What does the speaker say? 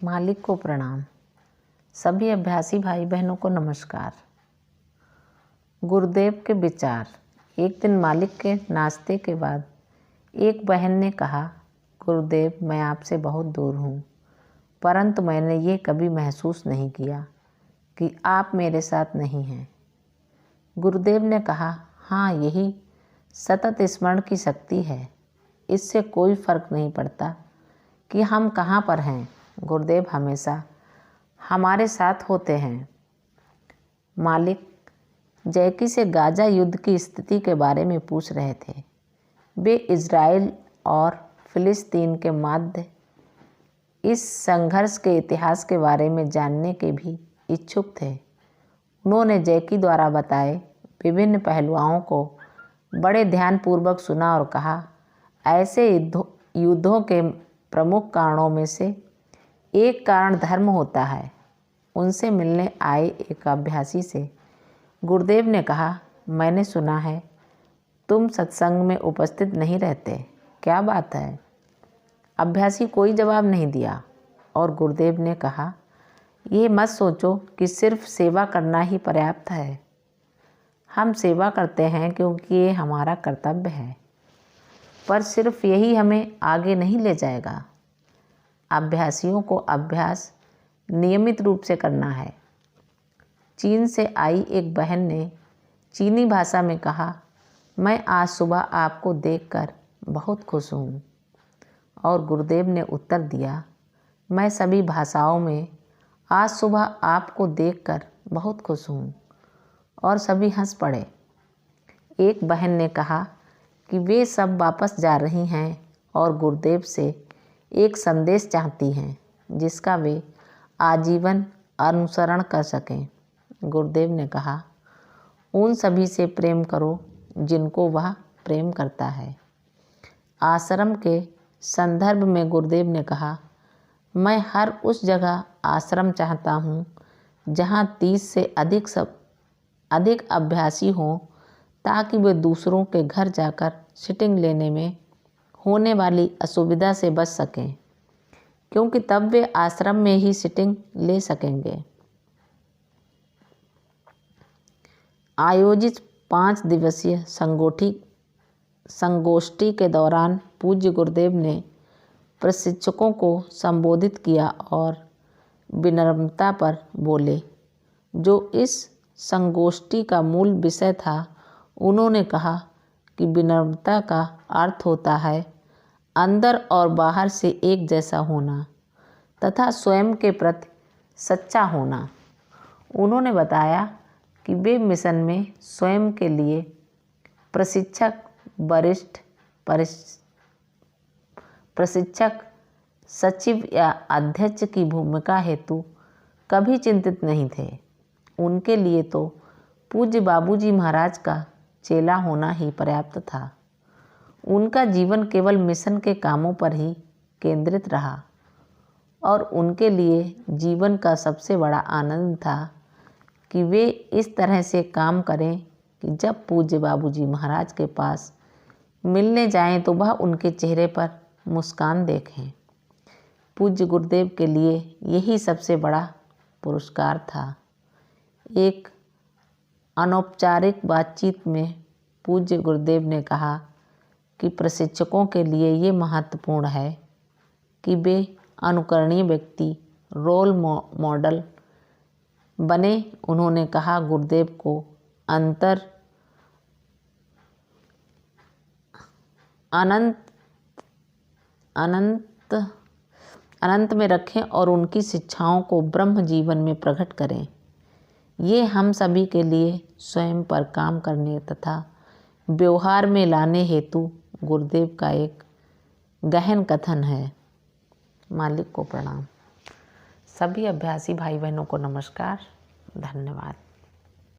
मालिक को प्रणाम। सभी अभ्यासी भाई बहनों को नमस्कार। गुरुदेव के विचार। एक दिन मालिक के नाश्ते के बाद एक बहन ने कहा, गुरुदेव, मैं आपसे बहुत दूर हूँ, परंतु मैंने ये कभी महसूस नहीं किया कि आप मेरे साथ नहीं हैं। गुरुदेव ने कहा, हाँ, यही सतत स्मरण की शक्ति है। इससे कोई फर्क नहीं पड़ता कि हम कहाँ पर हैं, गुरुदेव हमेशा हमारे साथ होते हैं। मालिक जैकी से गाजा युद्ध की स्थिति के बारे में पूछ रहे थे। वे इज़राइल और फिलिस्तीन के मध्य इस संघर्ष के इतिहास के बारे में जानने के भी इच्छुक थे। उन्होंने जैकी द्वारा बताए विभिन्न पहलुओं को बड़े ध्यानपूर्वक सुना और कहा, ऐसे युद्धों के प्रमुख कारणों में से एक कारण धर्म होता है। उनसे मिलने आए एक अभ्यासी से गुरुदेव ने कहा, मैंने सुना है तुम सत्संग में उपस्थित नहीं रहते, क्या बात है? अभ्यासी कोई जवाब नहीं दिया और गुरुदेव ने कहा, ये मत सोचो कि सिर्फ सेवा करना ही पर्याप्त है। हम सेवा करते हैं क्योंकि ये हमारा कर्तव्य है, पर सिर्फ यही हमें आगे नहीं ले जाएगा। अभ्यासियों को अभ्यास नियमित रूप से करना है। चीन से आई एक बहन ने चीनी भाषा में कहा, मैं आज सुबह आपको देखकर बहुत खुश हूँ। और गुरुदेव ने उत्तर दिया, मैं सभी भाषाओं में आज सुबह आपको देखकर बहुत खुश हूँ। और सभी हंस पड़े। एक बहन ने कहा कि वे सब वापस जा रही हैं और गुरुदेव से एक संदेश चाहती हैं जिसका वे आजीवन अनुसरण कर सकें। गुरुदेव ने कहा, उन सभी से प्रेम करो जिनको वह प्रेम करता है। आश्रम के संदर्भ में गुरुदेव ने कहा, मैं हर उस जगह आश्रम चाहता हूँ जहाँ 30 से अधिक अभ्यासी हों, ताकि वे दूसरों के घर जाकर सिटिंग लेने में होने वाली असुविधा से बच सकें, क्योंकि तब वे आश्रम में ही सिटिंग ले सकेंगे। आयोजित 5 दिवसीय संगोष्ठी के दौरान पूज्य गुरुदेव ने प्रशिक्षकों को संबोधित किया और विनम्रता पर बोले, जो इस संगोष्ठी का मूल विषय था। उन्होंने कहा कि विनम्रता का अर्थ होता है अंदर और बाहर से एक जैसा होना तथा स्वयं के प्रति सच्चा होना। उन्होंने बताया कि वे मिशन में स्वयं के लिए प्रशिक्षक, वरिष्ठ प्रशिक्षक, सचिव या अध्यक्ष की भूमिका हेतु कभी चिंतित नहीं थे। उनके लिए तो पूज्य बाबूजी महाराज का चेला होना ही पर्याप्त था। उनका जीवन केवल मिशन के कामों पर ही केंद्रित रहा और उनके लिए जीवन का सबसे बड़ा आनंद था कि वे इस तरह से काम करें कि जब पूज्य बाबूजी महाराज के पास मिलने जाएं तो वह उनके चेहरे पर मुस्कान देखें। पूज्य गुरुदेव के लिए यही सबसे बड़ा पुरस्कार था। एक अनौपचारिक बातचीत में पूज्य गुरुदेव ने कहा कि प्रशिक्षकों के लिए ये महत्वपूर्ण है कि वे अनुकरणीय व्यक्ति, रोल मॉडल बने। उन्होंने कहा, गुरुदेव को अनंत में रखें और उनकी शिक्षाओं को ब्रह्म जीवन में प्रकट करें। ये हम सभी के लिए स्वयं पर काम करने तथा व्यवहार में लाने हेतु गुरुदेव का एक गहन कथन है। मालिक को प्रणाम। सभी अभ्यासी भाई बहनों को नमस्कार। धन्यवाद।